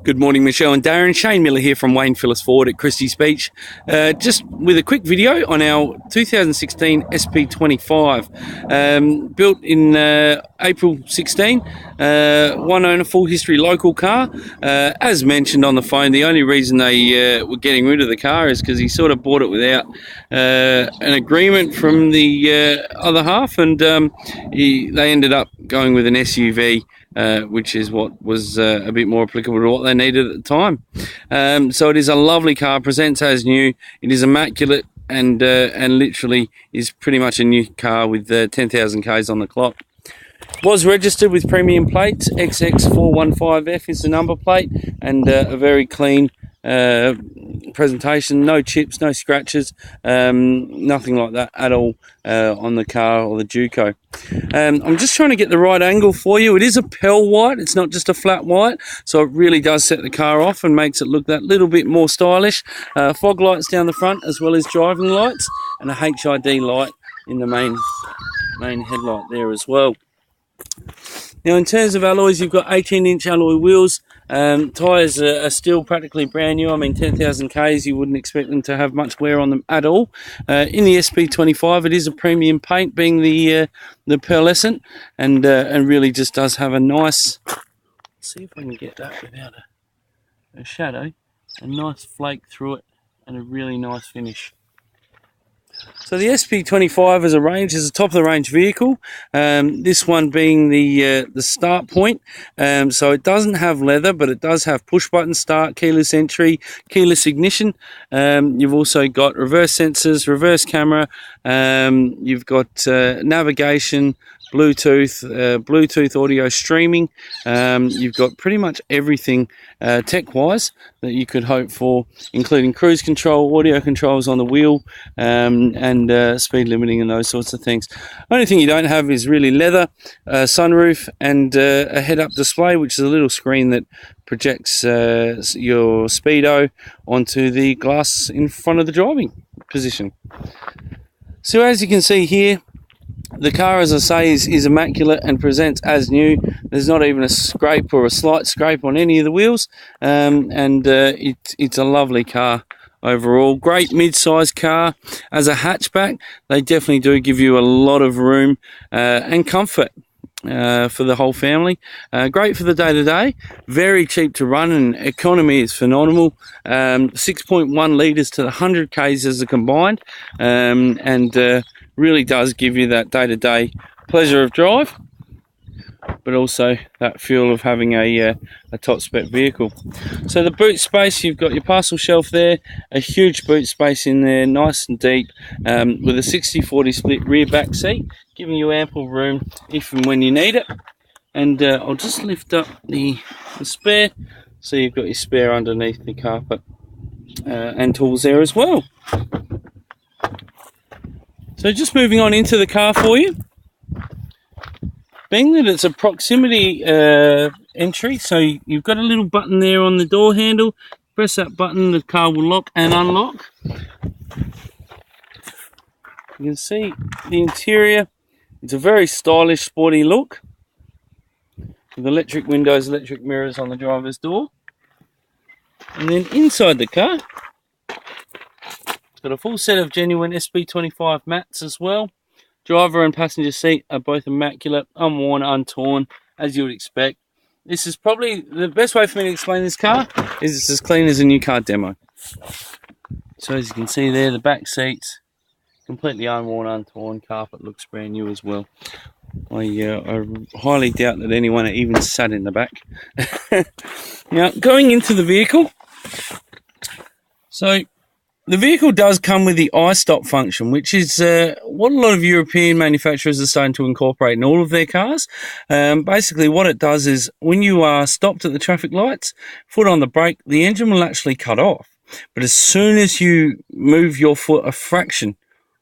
Good morning, Michelle and Darren. Shane Miller here from Wayne Phillis Ford at Christie's Beach. Just with a quick video on our 2016 SP25. Built in April 16. One owner, full history, local car. As mentioned on the phone, the only reason they were getting rid of the car is because he sort of bought it without an agreement from the other half, and they ended up going with an SUV. Which is what was a bit more applicable to what they needed at the time. So it is a lovely car, presents as new. It is immaculate and literally is pretty much a new car with 10,000 Ks on the clock. Was registered with premium plates. XX415F is the number plate, and a very clean presentation. No chips, no scratches, nothing like that at all on the car or the Duco. I'm just trying to get the right angle for you. It is a pearl white, it's not just a flat white, so it really does set the car off and makes it look that little bit more stylish. Fog lights down the front as well as driving lights, and a HID light in the main headlight there as well. Now, in terms of alloys, you've got 18-inch alloy wheels. Tyres are still practically brand new. I mean, 10,000 Ks, you wouldn't expect them to have much wear on them at all. In the SP25, it is a premium paint, being the pearlescent, and really just does have a nice, let's see if I can get that without a shadow, a nice flake through it, and a really nice finish. So the SP25 as a range is a top-of-the-range vehicle, this one being the start point. So it doesn't have leather, but it does have push-button start, keyless entry, keyless ignition. You've also got reverse sensors, reverse camera, you've got navigation, Bluetooth audio streaming. You've got pretty much everything tech-wise that you could hope for, including cruise control, audio controls on the wheel, and speed limiting and those sorts of things. Only thing you don't have is really leather, sunroof, and a head-up display, which is a little screen that projects your speedo onto the glass in front of the driving position. So as you can see here, the car, as I say, is immaculate and presents as new. There's not even a scrape or a slight scrape on any of the wheels, it's a lovely car overall. Great mid-sized car. As a hatchback, they definitely do give you a lot of room and comfort for the whole family. Great for the day-to-day. Very cheap to run, and economy is phenomenal. 6.1 litres to the 100 Ks as a combined, and really does give you that day-to-day pleasure of drive, but also that feel of having a top spec vehicle. So the boot space, you've got your parcel shelf there, a huge boot space in there, nice and deep, with a 60-40 split rear back seat, giving you ample room if and when you need it. And I'll just lift up the spare, so you've got your spare underneath the carpet, and tools there as well. So just moving on into the car for you. Being that it's a proximity entry, so you've got a little button there on the door handle. Press that button, the car will lock and unlock. You can see the interior. It's a very stylish, sporty look, with electric windows, electric mirrors on the driver's door. And then inside the car, got a full set of genuine SP25 mats as well. Driver and passenger seat are both immaculate, unworn, untorn, as you would expect. This is probably the best way for me to explain this car, is it's as clean as a new car demo. So as you can see there, the back seats completely unworn, untorn. Carpet looks brand new as well. I highly doubt that anyone even sat in the back. Now, going into the vehicle, so the vehicle does come with the iStop function, which is what a lot of European manufacturers are starting to incorporate in all of their cars. Basically, what it does is when you are stopped at the traffic lights, foot on the brake, the engine will actually cut off. But as soon as you move your foot a fraction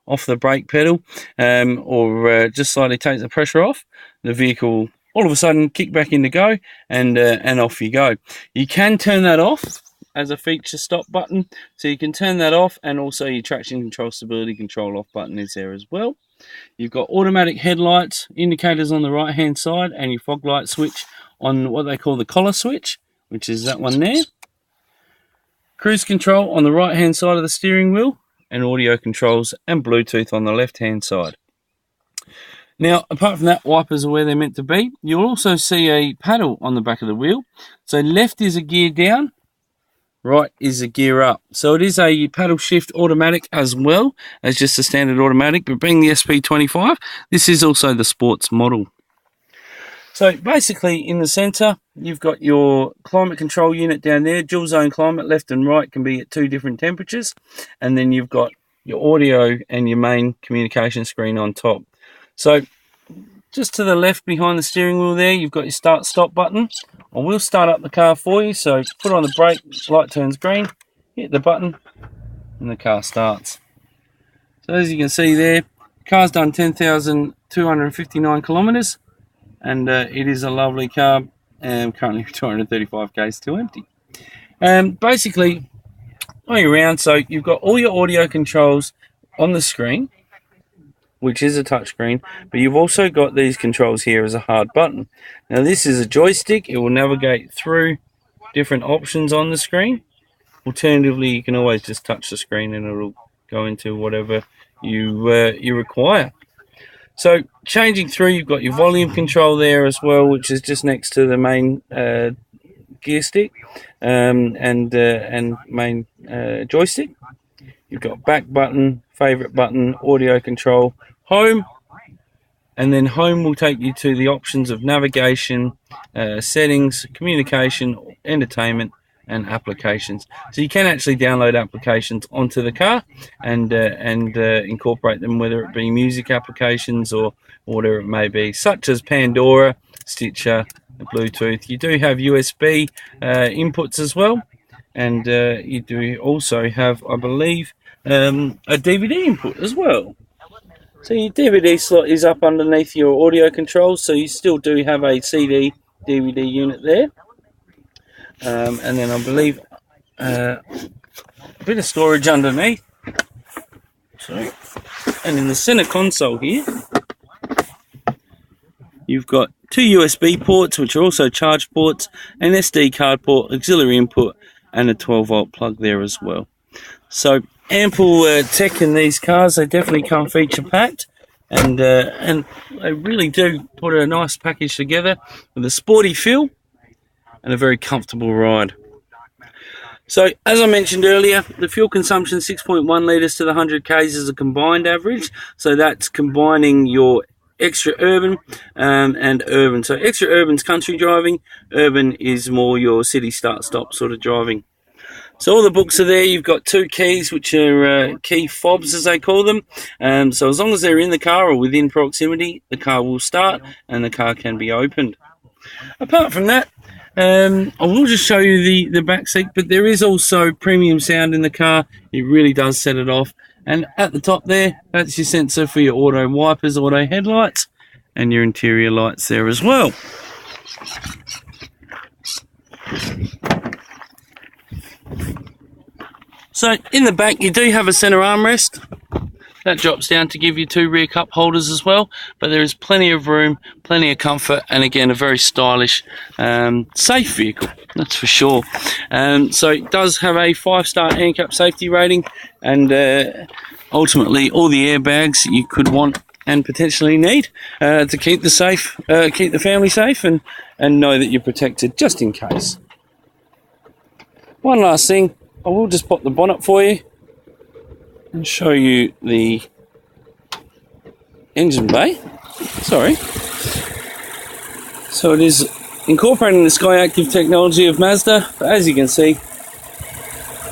off the brake pedal, or just slightly take the pressure off, the vehicle will all of a sudden kick back into go, and off you go. You can turn that off as a feature stop button, so you can turn that off, and also your traction control, stability control off button is there as well. You've got automatic headlights, indicators on the right hand side, and your fog light switch on what they call the collar switch, which is that one there. Cruise control on the right hand side of the steering wheel, and audio controls and Bluetooth on the left hand side. Now, apart from that, wipers are where they're meant to be. You'll also see a paddle on the back of the wheel. So left is a gear down, right is a gear up. So it is a paddle shift automatic as well as just a standard automatic, but being the SP25, this is also the sports model. So basically in the centre, you've got your climate control unit down there, dual zone climate, left and right can be at 2 different temperatures. And then you've got your audio and your main communication screen on top. So just to the left behind the steering wheel there, you've got your start stop button. I will start up the car for you. So put on the brake, light turns green, hit the button and the car starts. So as you can see there, the car's done 10,259 kilometres. And it is a lovely car, currently 235k still empty. Basically, going around, so you've got all your audio controls on the screen, which is a touchscreen, but you've also got these controls here as a hard button. Now this is a joystick, it will navigate through different options on the screen. Alternatively, you can always just touch the screen and it'll go into whatever you require. So changing through, you've got your volume control there as well, which is just next to the main gear stick and main joystick. You've got back button, favorite button, audio control, home, and then home will take you to the options of navigation, settings, communication, entertainment, and applications. So you can actually download applications onto the car and incorporate them, whether it be music applications or whatever it may be, such as Pandora, Stitcher, Bluetooth. You do have USB inputs as well, and you do also have, I believe, a DVD input as well. So your DVD slot is up underneath your audio controls, so you still do have a CD DVD unit there. And then I believe a bit of storage underneath. So, and in the center console here, you've got 2 USB ports, which are also charge ports, an SD card port, auxiliary input, and a 12-volt plug there as well. So ample tech in these cars. They definitely come feature packed, and they really do put a nice package together with a sporty feel and a very comfortable ride. So, as I mentioned earlier, the fuel consumption 6.1 litres to the 100 k's is a combined average. So that's combining your extra urban and urban. So extra urban's country driving, urban is more your city start-stop sort of driving. So all the books are there. You've got 2 keys, which are key fobs, as they call them. So as long as they're in the car or within proximity, the car will start and the car can be opened. Apart from that, I will just show you the back seat, but there is also premium sound in the car. It really does set it off. And at the top there, that's your sensor for your auto wipers, auto headlights, and your interior lights there as well. So in the back, you do have a center armrest. That drops down to give you 2 rear cup holders as well, but there is plenty of room, plenty of comfort, and again, a very stylish, safe vehicle, that's for sure. So it does have a 5-star ANCAP safety rating, and ultimately all the airbags you could want and potentially need to keep the family safe, and know that you're protected just in case. One last thing, I will just pop the bonnet for you and show you the engine bay. Sorry. So it is incorporating the SkyActiv technology of Mazda, but as you can see,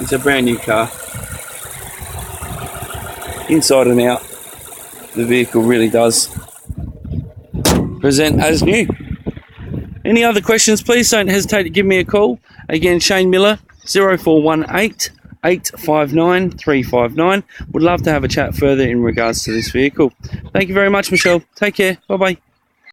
it's a brand new car. Inside and out, the vehicle really does present as new. Any other questions, please don't hesitate to give me a call. Again, Shane Miller, 0418 859 359. Would love to have a chat further in regards to this vehicle. Thank you very much, Michelle. Take care. Bye-bye.